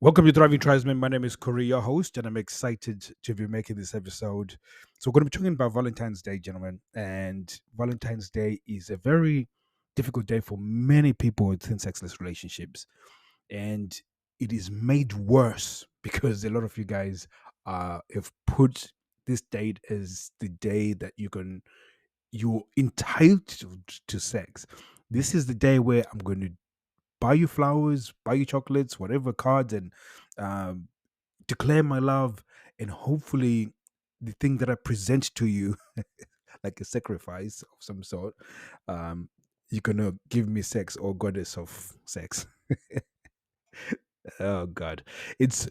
Welcome to Thriving Tribesmen. My name is Kuri, your host, and I'm excited to be making this episode. So, we're going to be talking about Valentine's Day, gentlemen. And Valentine's Day is a very difficult day for many people within sexless relationships. And it is made worse because a lot of you guys have put this date as the day that you're entitled to sex. This is the day where I'm going to buy you flowers, buy you chocolates, whatever cards, and um, declare my love. And hopefully, the thing that I present to you, like a sacrifice of some sort, um, you're gonna give me sex or goddess of sex. Oh God, it's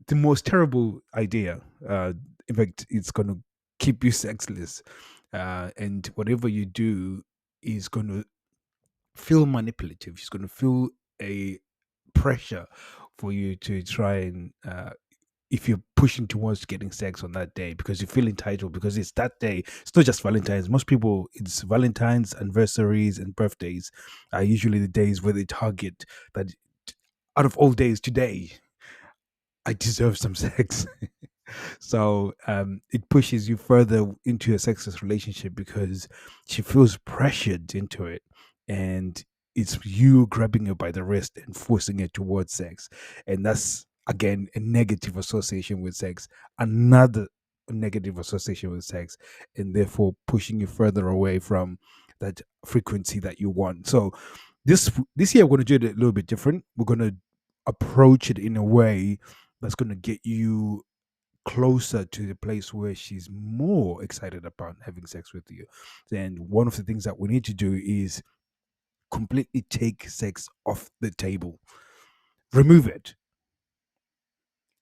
the most terrible idea. In fact, it's gonna keep you sexless, and whatever you do is gonna feel manipulative. It's gonna feel a pressure for you to try and if you're pushing towards getting sex on that day because you feel entitled because it's that day. It's not just Valentine's. Most people, it's Valentine's, anniversaries, and birthdays are usually the days where they target that out of all days today I deserve some sex. So it pushes you further into a sexless relationship because she feels pressured into it, and it's you grabbing her by the wrist and forcing her towards sex, and that's again a negative association with sex, another negative association with sex, and therefore pushing you further away from that frequency that you want. So this year we're going to do it a little bit different. We're going to approach it in a way that's going to get you closer to the place where she's more excited about having sex with you. Then one of the things that we need to do is completely take sex off the table, remove it.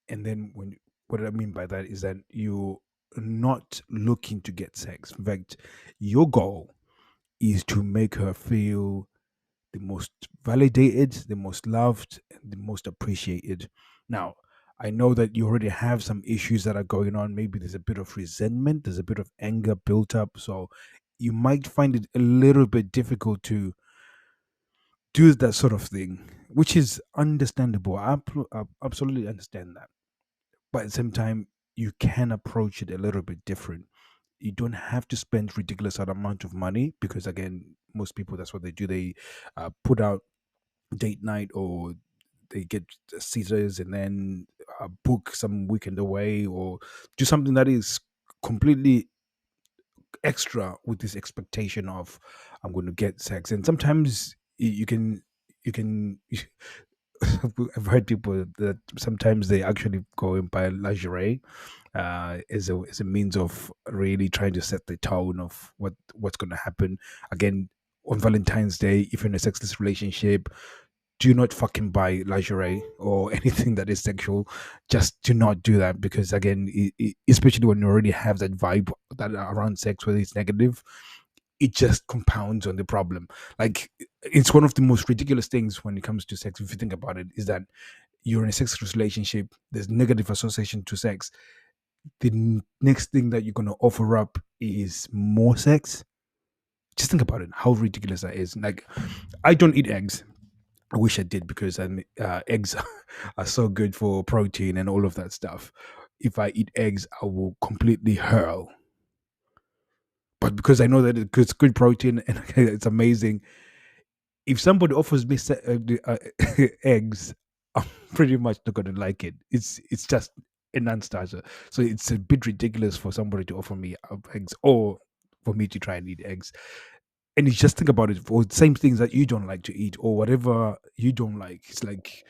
And then when what I mean by that is that you're not looking to get sex. In fact, your goal is to make her feel the most validated, the most loved, and the most appreciated. Now, I know that you already have some issues that are going on. Maybe there's a bit of resentment, there's a bit of anger built up. So you might find it a little bit difficult to do that sort of thing, which is understandable. I absolutely understand that. But at the same time, you can approach it a little bit different. You don't have to spend ridiculous amount of money because again, most people that's what they do. They put out date night or they get Caesars and then book some weekend away or do something that is completely extra with this expectation of I'm going to get sex. And sometimes you can I've heard people that sometimes they actually go and buy lingerie as a means of really trying to set the tone of what's going to happen. Again, on Valentine's Day, if you're in a sexless relationship, do not fucking buy lingerie or anything that is sexual. Just do not do that because again, especially when you already have that vibe that around sex, whether it's negative, it just compounds on the problem. Like it's one of the most ridiculous things when it comes to sex. If you think about it, is that you're in a sexless relationship. There's negative association to sex. The next thing that you're gonna offer up is more sex. Just think about it. How ridiculous that is. Like, I don't eat eggs. I wish I did because eggs are so good for protein and all of that stuff. If I eat eggs, I will completely hurl. But because I know that it's good protein and it's amazing, if somebody offers me eggs, I'm pretty much not going to like it. It's just a non-starter. So it's a bit ridiculous for somebody to offer me eggs or for me to try and eat eggs. And you just think about it for the same things that you don't like to eat or whatever you don't like. It's like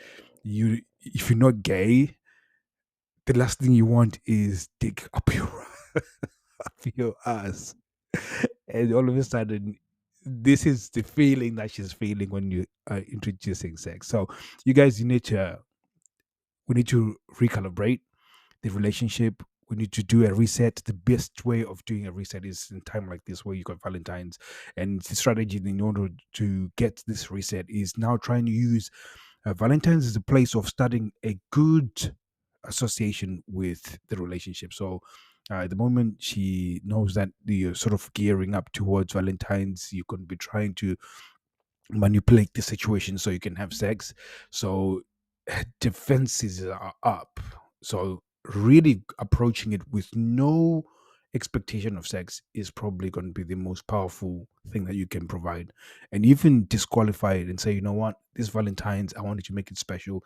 you if you're not gay, the last thing you want is dick up your up your ass. And all of a sudden this is the feeling that she's feeling when you are introducing sex. So you guys you need to we need to recalibrate the relationship. We need to do a reset. The best way of doing a reset is in time like this where you got Valentine's. And the strategy in order to get this reset is now trying to use Valentine's as a place of starting a good association with the relationship. So at the moment she knows that you're sort of gearing up towards Valentine's, you can be trying to manipulate the situation so you can have sex. So defenses are up. So really approaching it with no expectation of sex is probably going to be the most powerful thing that you can provide. And even disqualify it and say, you know what, this Valentine's, I wanted to make it special.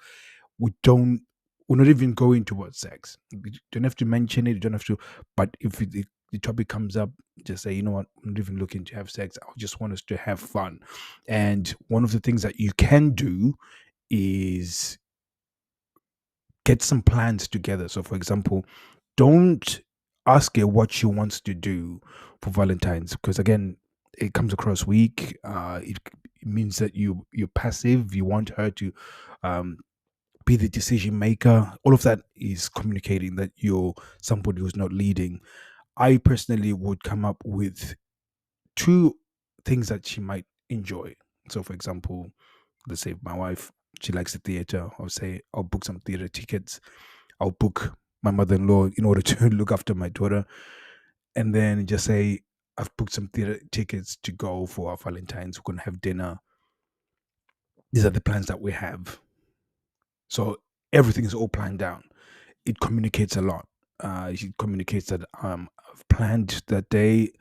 We don't, we're not even going towards sex. You don't have to mention it. You don't have to, but if the topic comes up, just say, you know what, I'm not even looking to have sex. I just want us to have fun. And one of the things that you can do is get some plans together. So, for example, don't ask her what she wants to do for Valentine's because, again, it comes across weak. It means that you're passive. You want her to um, be the decision maker. All of that is communicating that you're somebody who's not leading. I personally would come up with two things that she might enjoy. So, for example, let's say my wife, she likes the theater. I'll say I'll book some theater tickets. I'll book my mother-in-law in order to look after my daughter, and then just say I've booked some theater tickets to go for our Valentines. We're gonna have dinner. These are the plans that we have. So everything is all planned down. It communicates a lot. It communicates that I've planned that day,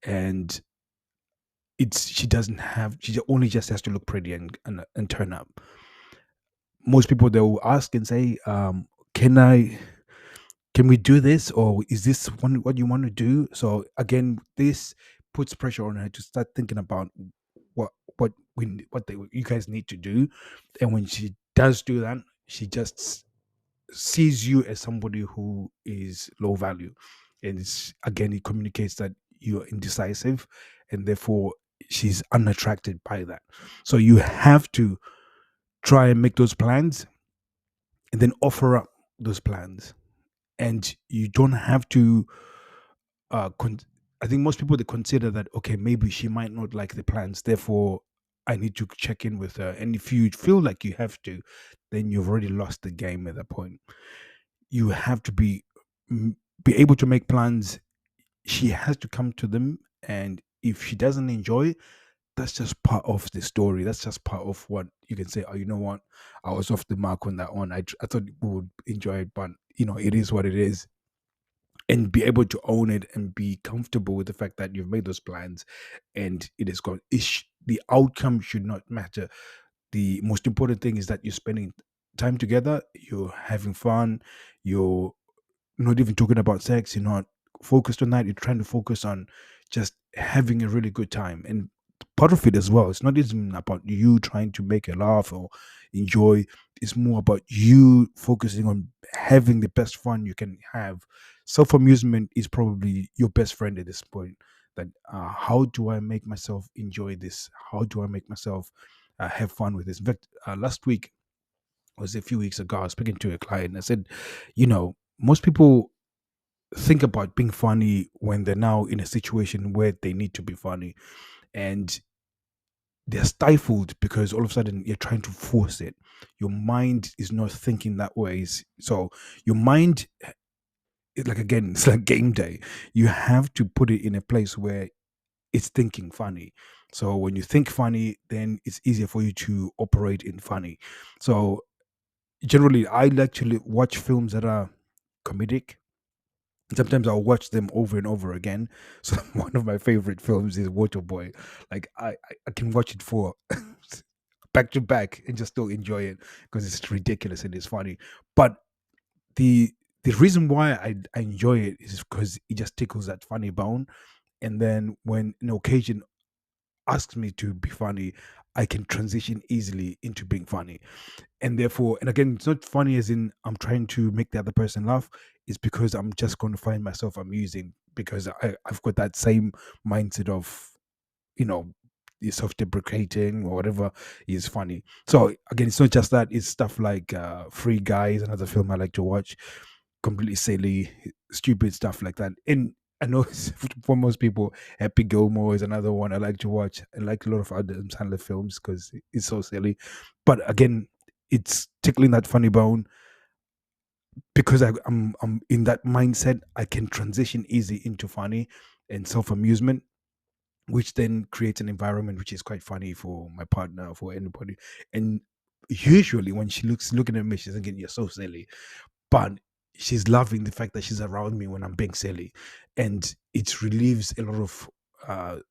and it's she doesn't have she only just has to look pretty and turn up. Most people they will ask and say, "Can I? Can we do this, or is this what you want to do?" So again, this puts pressure on her to start thinking about what you guys need to do, and when she does do that, she just sees you as somebody who is low value, and again it communicates that you're indecisive, and therefore she's unattracted by that. So you have to try and make those plans and then offer up those plans, and you don't have to I think most people they consider that okay, maybe she might not like the plans, therefore I need to check in with her. And if you feel like you have to, then you've already lost the game at that point. You have to mm, be able to make plans. She has to come to them, and if she doesn't enjoy, that's just part of the story. That's just part of what you can say. Oh, you know what? I was off the mark on that one. I thought we would enjoy it, but it is what it is, and be able to own it and be comfortable with the fact that you've made those plans and it is gone. The outcome should not matter. The most important thing is that you're spending time together, you're having fun, you're not even talking about sex, you're not focused on that, you're trying to focus on just having a really good time. And part of it as well, it's not even about you trying to make a laugh or enjoy, it's more about you focusing on having the best fun you can have. Self amusement is probably your best friend at this point. That how do I make myself enjoy this? How do I make myself have fun with this? In fact, last week was a few weeks ago, I was speaking to a client. And I said, most people think about being funny when they're now in a situation where they need to be funny, and they're stifled because all of a sudden you're trying to force it. Your mind is not thinking that way. So your mind, like again, it's like game day. You have to put it in a place where it's thinking funny. So when you think funny, then it's easier for you to operate in funny. So generally, I actually watch films that are comedic. Sometimes I'll watch them over and over again. So one of my favorite films is Waterboy. Like I can watch it for back to back and just still enjoy it because it's ridiculous and it's funny. But the the reason why I enjoy it is because it just tickles that funny bone. And then when an occasion asks me to be funny, I can transition easily into being funny. And therefore, and again, it's not funny as in I'm trying to make the other person laugh. It's because I'm just going to find myself amusing because I've got that same mindset of, you know, self-deprecating or whatever is funny. So again, it's not just that, it's stuff like Free Guy is another film I like to watch. Completely silly, stupid stuff like that. And I know for most people, Happy Gilmore is another one I like to watch. I like a lot of other Sandler films because it's so silly. But again, it's tickling that funny bone because I'm in that mindset. I can transition easy into funny and self amusement, which then creates an environment which is quite funny for my partner, for anybody. And Usually, when she looking at me, she's thinking, "You're so silly," but she's loving the fact that she's around me when I'm being silly, and it relieves a lot of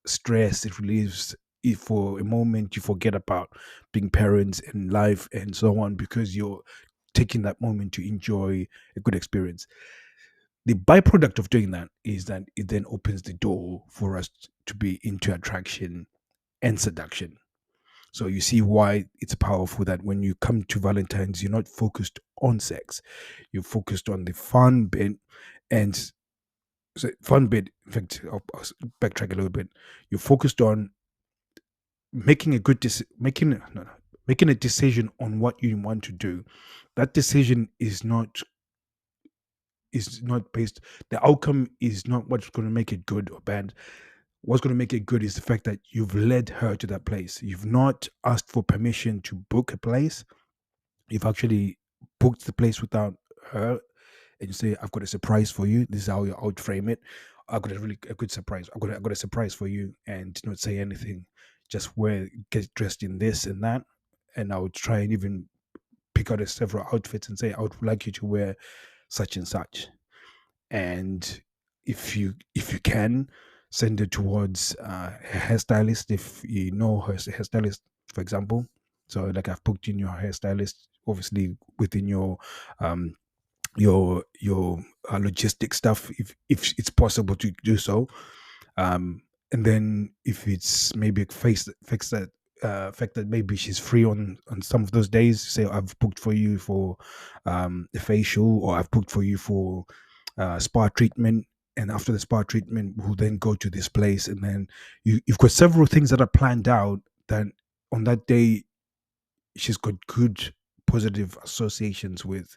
stress. It relieves it for a moment. You forget about being parents and life and so on because you're taking that moment to enjoy a good experience. The byproduct of doing that is that it then opens the door for us to be into attraction and seduction. So you see why it's powerful that when you come to Valentine's, you're not focused on sex, you're focused on the fun bit. And so fun bit, in fact, I'll backtrack a little bit. You're focused on making a good making no, no, making a decision on what you want to do. That decision is not based. The outcome is not what's going to make it good or bad. What's going to make it good is the fact that you've led her to that place. You've not asked for permission to book a place. You've actually booked the place without her, and you say, "I've got a surprise for you." This is how I would frame it. I've got a good surprise. I've got a surprise for you, and not say anything. Just get dressed in this and that, and I would try and even pick out several outfits and say, "I would like you to wear such and such." And if you can, send it towards a hairstylist if you know her hairstylist, for example. So like I've booked in your hairstylist, obviously within um your logistic stuff, if it's possible to do so. And then if it's maybe a fix that fact that maybe she's free on some of those days, say I've booked for you for a facial, or I've booked for you for spa treatment, and after the spa treatment we'll then go to this place, and then you've got several things that are planned out that on that day she's got good positive associations with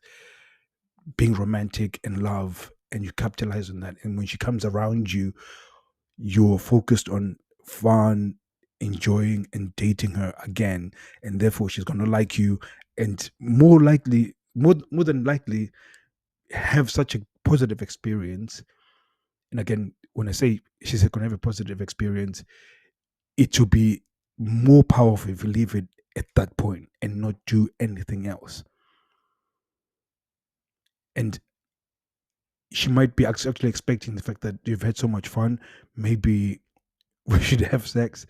being romantic and love, and you capitalize on that, and when she comes around you, you're focused on fun, enjoying and dating her again, and therefore she's going to like you, and more than likely have such a positive experience. And again, when I say she's going to have a positive experience, it will be more powerful if you leave it at that point and not do anything else. And she might be actually expecting the fact that you've had so much fun. Maybe we should have sex.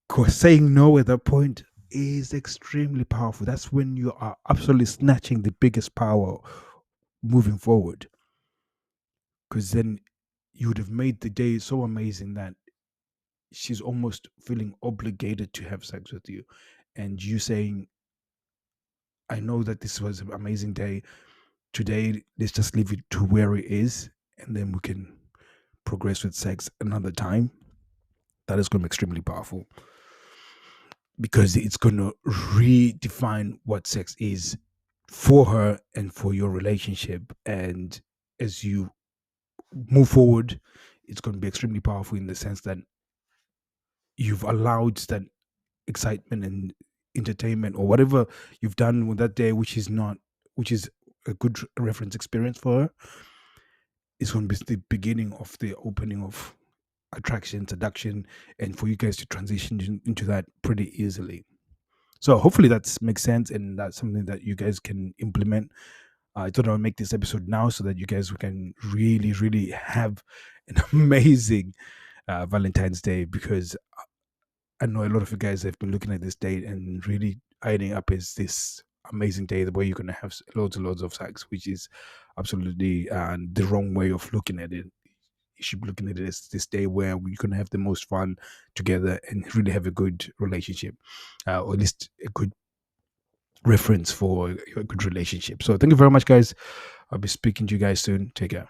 Because saying no at that point is extremely powerful. That's when you are absolutely snatching the biggest power moving forward. Because then you would have made the day so amazing that she's almost feeling obligated to have sex with you. And you saying, "I know that this was an amazing day. Today, let's just leave it to where it is, and then we can progress with sex another time." That is going to be extremely powerful because it's going to redefine what sex is for her and for your relationship. And as you move forward, it's going to be extremely powerful in the sense that you've allowed that excitement and entertainment or whatever you've done with that day, which is a good reference experience for her. It's going to be the beginning of the opening of attraction, seduction, and for you guys to transition into that pretty easily. So hopefully that makes sense, and that's something that you guys can implement. I thought I would make this episode now so that you guys can really, really have an amazing Valentine's Day, because I know a lot of you guys have been looking at this date and really eyeing up as this amazing day where you're going to have loads and loads of sex, which is absolutely the wrong way of looking at it. You should be looking at it as this day where you're going to have the most fun together and really have a good relationship, or at least a good reference for a good relationship. So thank you very much, guys. I'll be speaking to you guys soon. Take care.